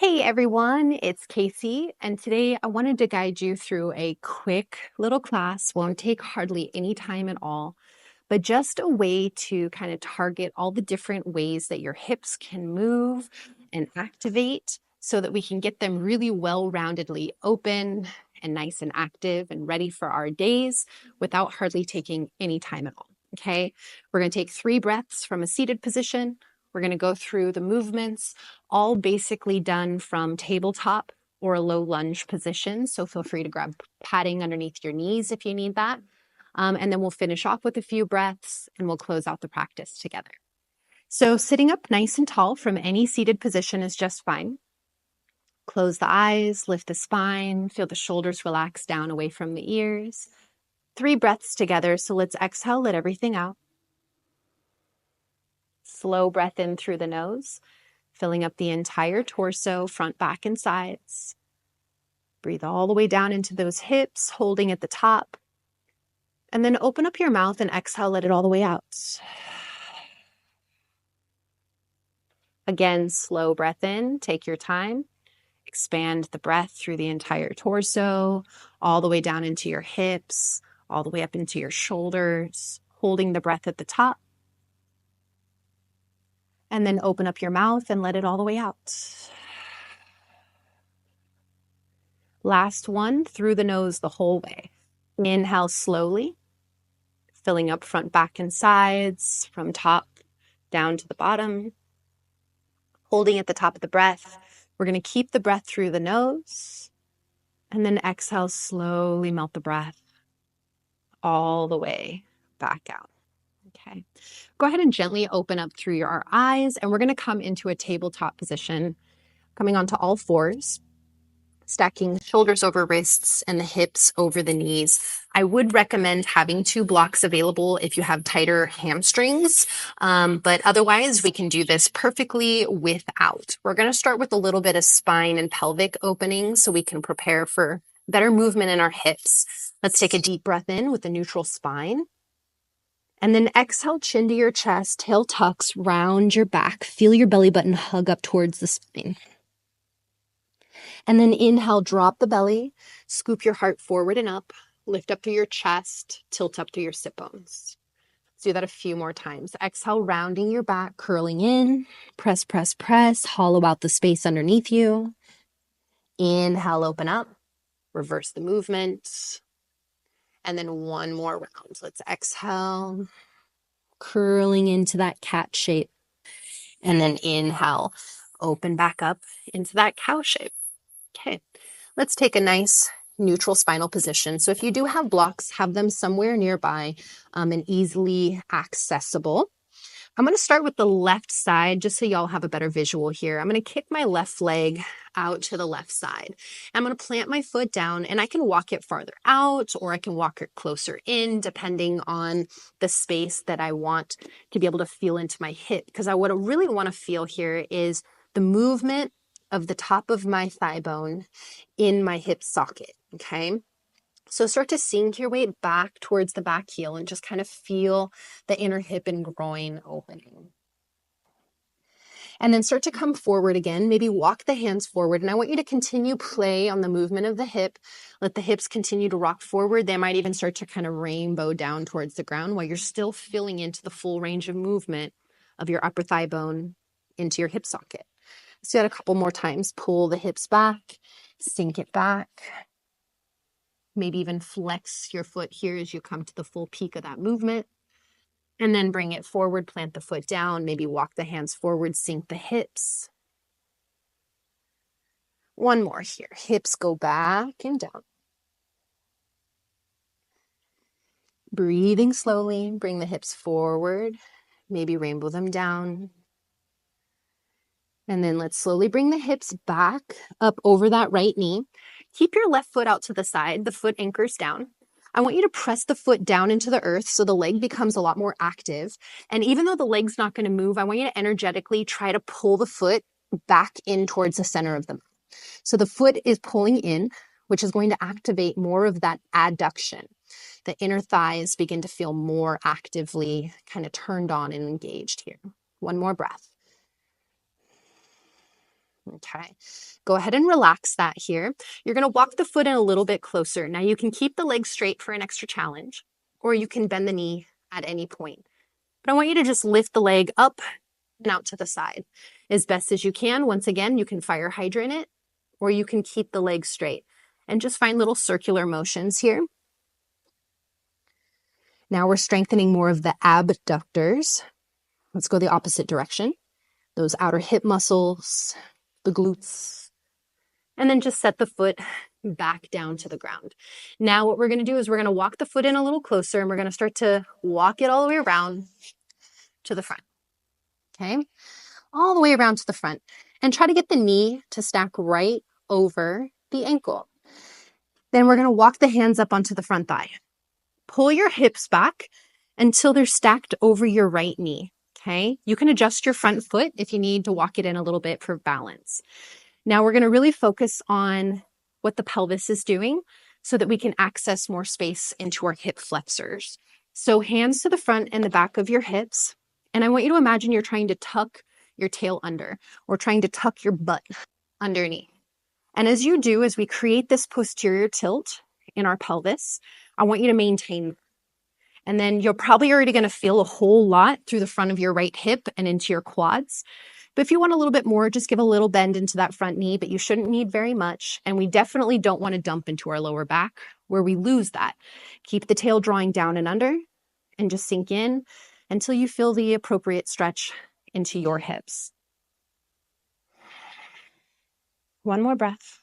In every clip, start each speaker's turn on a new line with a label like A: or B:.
A: Hey everyone, it's Casey, and today I wanted to guide you through a quick little class. Won't take hardly any time at all, but just a way to kind of target all the different ways that your hips can move and activate so that we can get them really well-roundedly open and nice and active and ready for our days without hardly taking any time at all. Okay, we're going to take 3 breaths from a seated position. We're going to go through the movements, all basically done from tabletop or a low lunge position. So feel free to grab padding underneath your knees if you need that. And then we'll finish off with a few breaths and we'll close out the practice together. So sitting up nice and tall from any seated position is just fine. Close the eyes, lift the spine, feel the shoulders relax down away from the ears. 3 breaths together. So let's exhale, let everything out. Slow breath in through the nose, filling up the entire torso, front, back, and sides. Breathe all the way down into those hips, holding at the top. And then open up your mouth and exhale, let it all the way out. Again, slow breath in, take your time. Expand the breath through the entire torso, all the way down into your hips, all the way up into your shoulders, holding the breath at the top. And then open up your mouth and let it all the way out. Last one, through the nose the whole way. Inhale slowly, filling up front, back, and sides, from top down to the bottom. Holding at the top of the breath. We're going to keep the breath through the nose, and then exhale, slowly melt the breath all the way back out. Okay. Go ahead and gently open up through your eyes, and we're going to come into a tabletop position, coming onto all fours. Stacking shoulders over wrists and the hips over the knees. I would recommend having 2 blocks available if you have tighter hamstrings, but otherwise we can do this perfectly without. We're going to start with a little bit of spine and pelvic opening so we can prepare for better movement in our hips. Let's take a deep breath in with a neutral spine. And then exhale, chin to your chest, tail tucks, round your back. Feel your belly button hug up towards the spine. And then inhale, drop the belly, scoop your heart forward and up, lift up through your chest, tilt up through your sit bones. Let's do that a few more times. Exhale, rounding your back, curling in, press, press, press, hollow out the space underneath you. Inhale, open up, reverse the movement. And then one more round. Let's exhale, curling into that cat shape. And then inhale, open back up into that cow shape. Okay, let's take a nice neutral spinal position. So if you do have blocks, have them somewhere nearby and easily accessible. I'm going to start with the left side just so y'all have a better visual here. I'm going to kick my left leg out to the left side. I'm going to plant my foot down, and I can walk it farther out or I can walk it closer in depending on the space that I want to be able to feel into my hip. Because what I really want to feel here is the movement of the top of my thigh bone in my hip socket, okay? So start to sink your weight back towards the back heel and just kind of feel the inner hip and groin opening. And then start to come forward again, maybe walk the hands forward. And I want you to continue play on the movement of the hip. Let the hips continue to rock forward. They might even start to kind of rainbow down towards the ground while you're still feeling into the full range of movement of your upper thigh bone into your hip socket. So that a couple more times. Pull the hips back, sink it back. Maybe even flex your foot here as you come to the full peak of that movement. And then bring it forward, plant the foot down, maybe walk the hands forward, sink the hips. One more here. Hips go back and down. Breathing slowly, bring the hips forward, maybe rainbow them down. And then let's slowly bring the hips back up over that right knee. Keep your left foot out to the side. The foot anchors down. I want you to press the foot down into the earth so the leg becomes a lot more active. And even though the leg's not going to move, I want you to energetically try to pull the foot back in towards the center of the mat. So the foot is pulling in, which is going to activate more of that adduction. The inner thighs begin to feel more actively kind of turned on and engaged here. One more breath. Okay, go ahead and relax that here. You're going to walk the foot in a little bit closer. Now you can keep the leg straight for an extra challenge, or you can bend the knee at any point. But I want you to just lift the leg up and out to the side as best as you can. Once again, you can fire hydrant it, or you can keep the leg straight and just find little circular motions here. Now we're strengthening more of the abductors. Let's go the opposite direction. Those outer hip muscles, the glutes, and then just set the foot back down to the ground. Now what we're going to do is we're going to walk the foot in a little closer, and we're going to start to walk it all the way around to the front. Okay, all the way around to the front, and try to get the knee to stack right over the ankle. Then we're going to walk the hands up onto the front thigh. Pull your hips back until they're stacked over your right knee. Okay, you can adjust your front foot if you need to walk it in a little bit for balance. Now we're going to really focus on what the pelvis is doing so that we can access more space into our hip flexors. So hands to the front and the back of your hips. And I want you to imagine you're trying to tuck your tail under, or trying to tuck your butt underneath. And as you do, as we create this posterior tilt in our pelvis, I want you to maintain. And then you're probably already going to feel a whole lot through the front of your right hip and into your quads. But if you want a little bit more, just give a little bend into that front knee, but you shouldn't need very much. And we definitely don't want to dump into our lower back where we lose that. Keep the tail drawing down and under and just sink in until you feel the appropriate stretch into your hips. One more breath.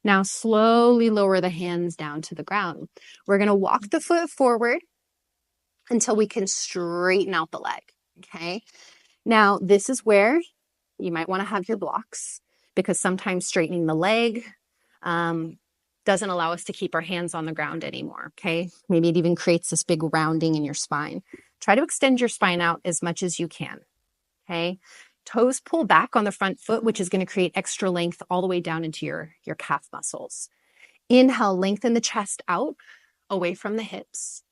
A: Now slowly lower the hands down to the ground. We're going to walk the foot forward until we can straighten out the leg. Okay. Now this is where you might want to have your blocks, because sometimes straightening the leg doesn't allow us to keep our hands on the ground anymore. Okay. Maybe it even creates this big rounding in your spine. Try to extend your spine out as much as you can. Okay. Toes pull back on the front foot, which is going to create extra length all the way down into your calf muscles. Inhale, lengthen the chest out away from the hips,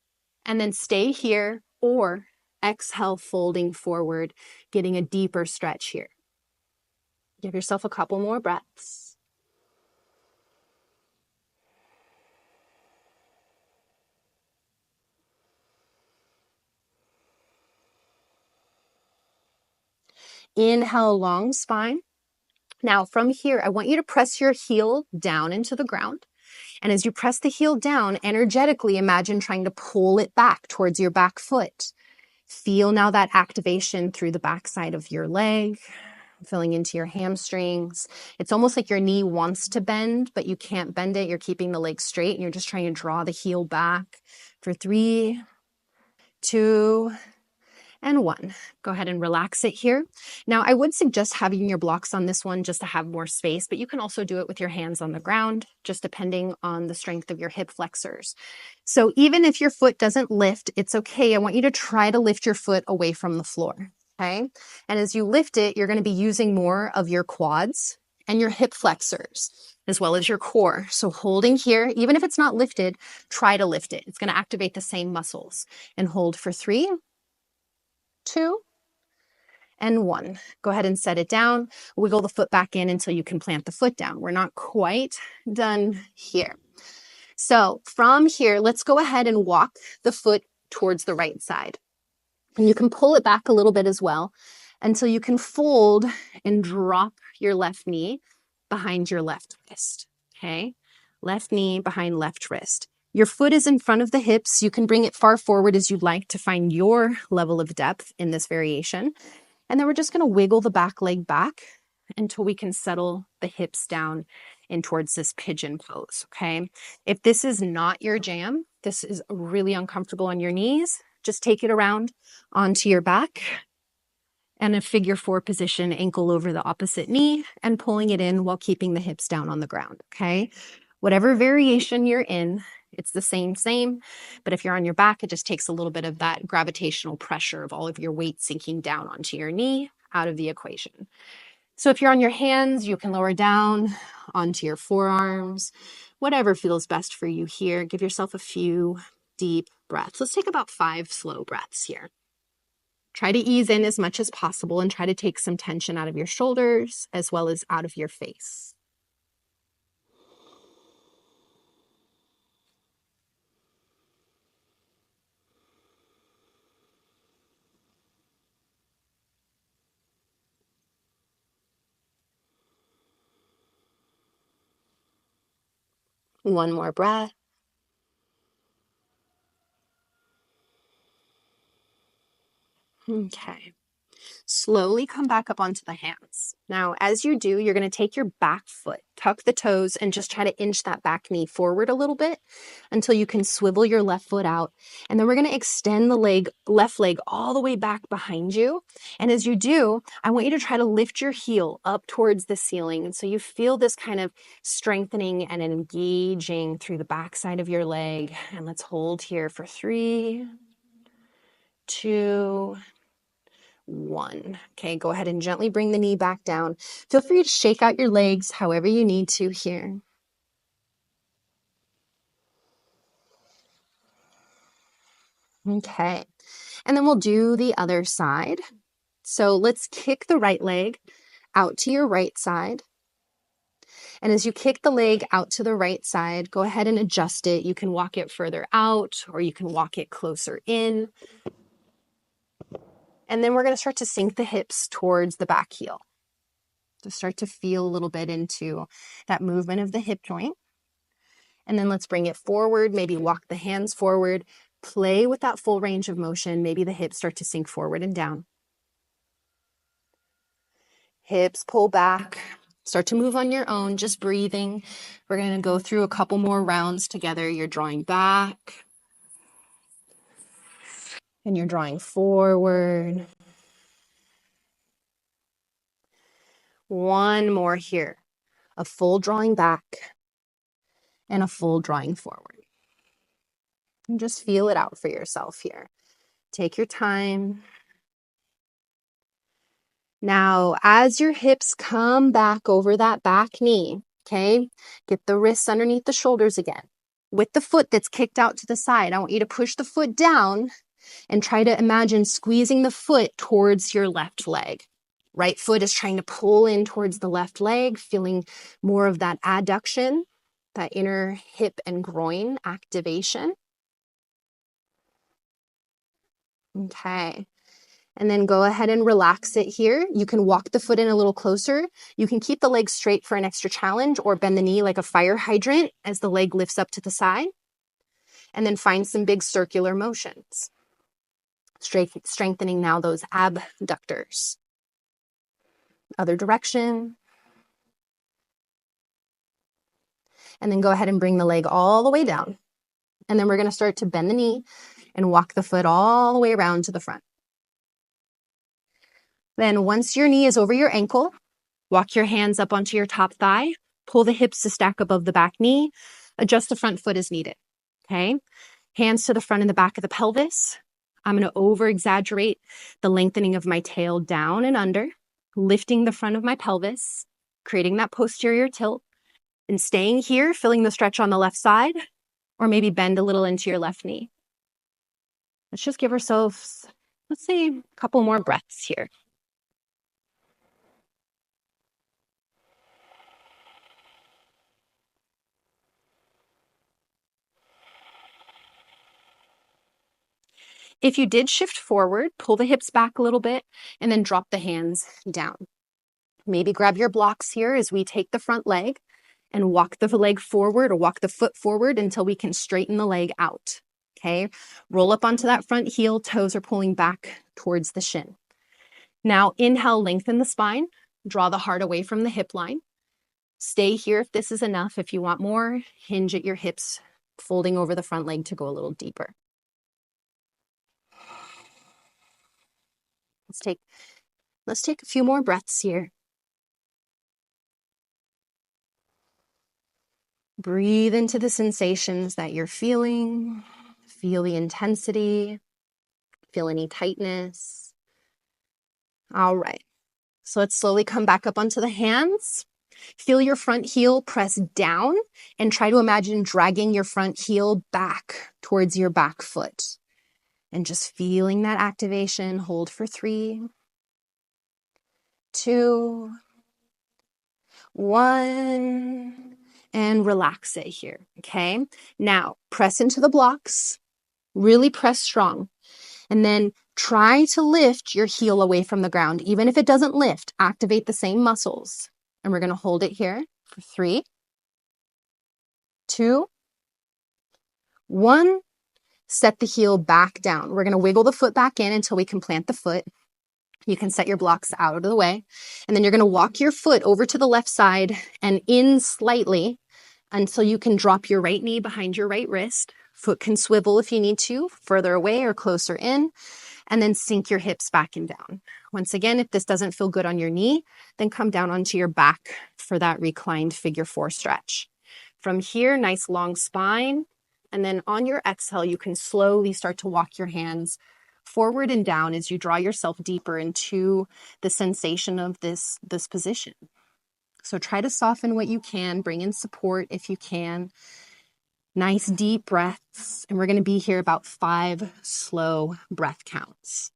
A: and then stay here, or exhale, folding forward, getting a deeper stretch here. Give yourself a couple more breaths. Inhale, long spine. Now from here, I want you to press your heel down into the ground. And as you press the heel down, energetically imagine trying to pull it back towards your back foot. Feel now that activation through the backside of your leg, filling into your hamstrings. It's almost like your knee wants to bend, but you can't bend it. You're keeping the leg straight and you're just trying to draw the heel back for 3, 2, and 1. Go ahead and relax it here. Now, I would suggest having your blocks on this one just to have more space, but you can also do it with your hands on the ground, just depending on the strength of your hip flexors. So even if your foot doesn't lift, it's okay. I want you to try to lift your foot away from the floor, okay? And as you lift it, you're going to be using more of your quads and your hip flexors, as well as your core. So holding here, even if it's not lifted, try to lift it. It's going to activate the same muscles. And hold for 3, 2, and 1. Go ahead and set it down. Wiggle the foot back in until you can plant the foot down. We're not quite done here. So from here, let's go ahead and walk the foot towards the right side. And you can pull it back a little bit as well until you can fold and drop your left knee behind your left wrist. Okay? Left knee behind left wrist. Your foot is in front of the hips. You can bring it far forward as you'd like to find your level of depth in this variation. And then we're just going to wiggle the back leg back until we can settle the hips down in towards this pigeon pose, okay? If this is not your jam, this is really uncomfortable on your knees, just take it around onto your back and a figure 4 position, ankle over the opposite knee and pulling it in while keeping the hips down on the ground, okay? Whatever variation you're in, it's the same, but if you're on your back, it just takes a little bit of that gravitational pressure of all of your weight sinking down onto your knee out of the equation. So if you're on your hands, you can lower down onto your forearms, whatever feels best for you here. Give yourself a few deep breaths. Let's take about 5 slow breaths here. Try to ease in as much as possible and try to take some tension out of your shoulders as well as out of your face. One more breath. Okay. Slowly come back up onto the hands. Now, as you do, you're going to take your back foot, tuck the toes, and just try to inch that back knee forward a little bit until you can swivel your left foot out. And then we're going to extend the left leg all the way back behind you. And as you do, I want you to try to lift your heel up towards the ceiling. And so you feel this kind of strengthening and engaging through the backside of your leg. And let's hold here for 3, 2, 1. Okay, go ahead and gently bring the knee back down. Feel free to shake out your legs however you need to here. Okay, and then we'll do the other side. So let's kick the right leg out to your right side. And as you kick the leg out to the right side, go ahead and adjust it. You can walk it further out or you can walk it closer in. And then we're going to start to sink the hips towards the back heel. To start to feel a little bit into that movement of the hip joint. And then let's bring it forward, maybe walk the hands forward, play with that full range of motion. Maybe the hips start to sink forward and down. Hips pull back, start to move on your own, just breathing. We're going to go through a couple more rounds together. You're drawing back and you're drawing forward. One more here, a full drawing back and a full drawing forward. And just feel it out for yourself here. Take your time. Now, as your hips come back over that back knee, okay, get the wrists underneath the shoulders again. With the foot that's kicked out to the side, I want you to push the foot down and try to imagine squeezing the foot towards your left leg. Right foot is trying to pull in towards the left leg, feeling more of that adduction, that inner hip and groin activation. Okay. And then go ahead and relax it here. You can walk the foot in a little closer. You can keep the leg straight for an extra challenge or bend the knee like a fire hydrant as the leg lifts up to the side. And then find some big circular motions. Strengthening now those abductors. Other direction. And then go ahead and bring the leg all the way down. And then we're going to start to bend the knee and walk the foot all the way around to the front. Then once your knee is over your ankle, walk your hands up onto your top thigh, pull the hips to stack above the back knee, adjust the front foot as needed, okay? Hands to the front and the back of the pelvis. I'm going to over-exaggerate the lengthening of my tail down and under, lifting the front of my pelvis, creating that posterior tilt, and staying here, feeling the stretch on the left side, or maybe bend a little into your left knee. Let's just give ourselves, let's say, a couple more breaths here. If you did shift forward, pull the hips back a little bit and then drop the hands down. Maybe grab your blocks here as we take the front leg and walk the leg forward or walk the foot forward until we can straighten the leg out. Okay, roll up onto that front heel, toes are pulling back towards the shin. Now inhale, lengthen the spine, draw the heart away from the hip line. Stay here if this is enough. If you want more, hinge at your hips, folding over the front leg to go a little deeper. Let's take a few more breaths here. Breathe into the sensations that you're feeling. Feel the intensity. Feel any tightness. All right. So let's slowly come back up onto the hands. Feel your front heel press down and try to imagine dragging your front heel back towards your back foot. And just feeling that activation. Hold for 3, 2, 1, and relax it here, okay? Now, press into the blocks, really press strong, and then try to lift your heel away from the ground. Even if it doesn't lift, activate the same muscles. And we're gonna hold it here for 3, 2, 1. Set the heel back down. We're gonna wiggle the foot back in until we can plant the foot. You can set your blocks out of the way. And then you're gonna walk your foot over to the left side and in slightly until you can drop your right knee behind your right wrist. Foot can swivel if you need to, further away or closer in, and then sink your hips back and down. Once again, if this doesn't feel good on your knee, then come down onto your back for that reclined figure 4 stretch. From here, nice long spine. And then on your exhale, you can slowly start to walk your hands forward and down as you draw yourself deeper into the sensation of this position. So try to soften what you can, bring in support if you can. Nice deep breaths. And we're going to be here about 5 slow breath counts.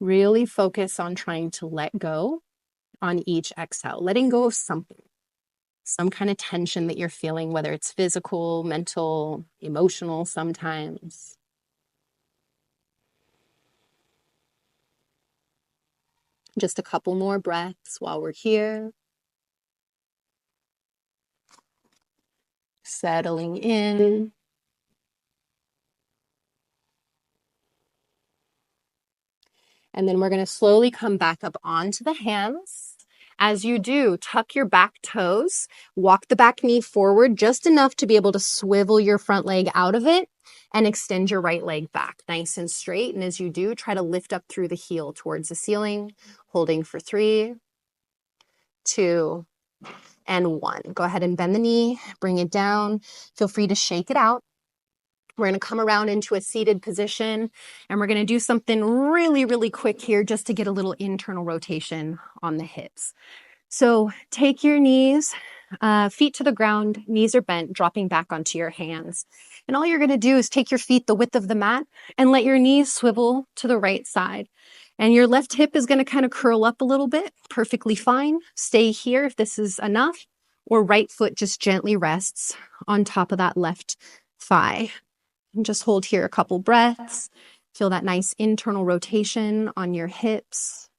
A: Really focus on trying to let go on each exhale, letting go of something, some kind of tension that you're feeling, whether it's physical, mental, emotional sometimes. Just a couple more breaths while we're here. Settling in. And then we're going to slowly come back up onto the hands. As you do, tuck your back toes, walk the back knee forward just enough to be able to swivel your front leg out of it and extend your right leg back nice and straight. And as you do, try to lift up through the heel towards the ceiling, holding for 3, 2, and 1. Go ahead and bend the knee, bring it down. Feel free to shake it out. We're going to come around into a seated position, and we're going to do something really, really quick here just to get a little internal rotation on the hips. So take your knees, feet to the ground, knees are bent, dropping back onto your hands. And all you're going to do is take your feet the width of the mat and let your knees swivel to the right side. And your left hip is going to kind of curl up a little bit, perfectly fine. Stay here if this is enough, or right foot just gently rests on top of that left thigh. And just hold here a couple breaths. Feel that nice internal rotation on your hips.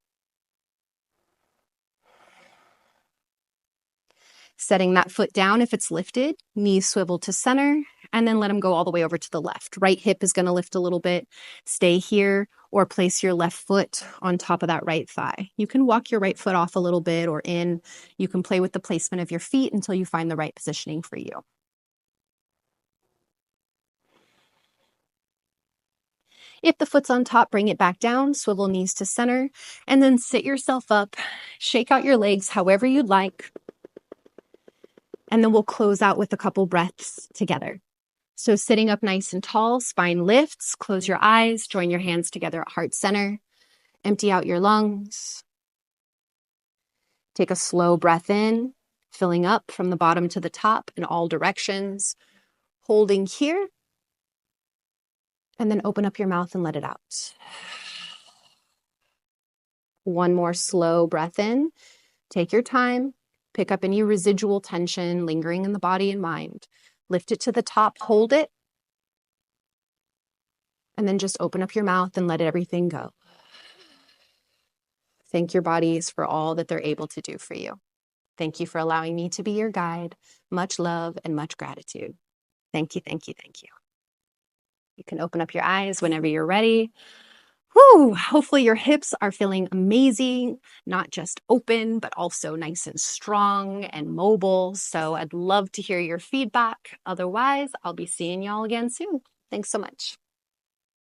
A: Setting that foot down if it's lifted, knees swivel to center, and then let them go all the way over to the left. Right hip is going to lift a little bit. Stay here or place your left foot on top of that right thigh. You can walk your right foot off a little bit or in. You can play with the placement of your feet until you find the right positioning for you. If the foot's on top, bring it back down, swivel knees to center, and then sit yourself up, shake out your legs however you'd like, and then we'll close out with a couple breaths together. So sitting up nice and tall, spine lifts, close your eyes, join your hands together at heart center, empty out your lungs. Take a slow breath in, filling up from the bottom to the top in all directions, holding here, and then open up your mouth and let it out. One more slow breath in. Take your time. Pick up any residual tension lingering in the body and mind. Lift it to the top, hold it, and then just open up your mouth and let everything go. Thank your bodies for all that they're able to do for you. Thank you for allowing me to be your guide. Much love and much gratitude. Thank you, thank you, thank you. You can open up your eyes whenever you're ready. Whew, hopefully your hips are feeling amazing, not just open, but also nice and strong and mobile. So I'd love to hear your feedback. Otherwise, I'll be seeing y'all again soon. Thanks so much.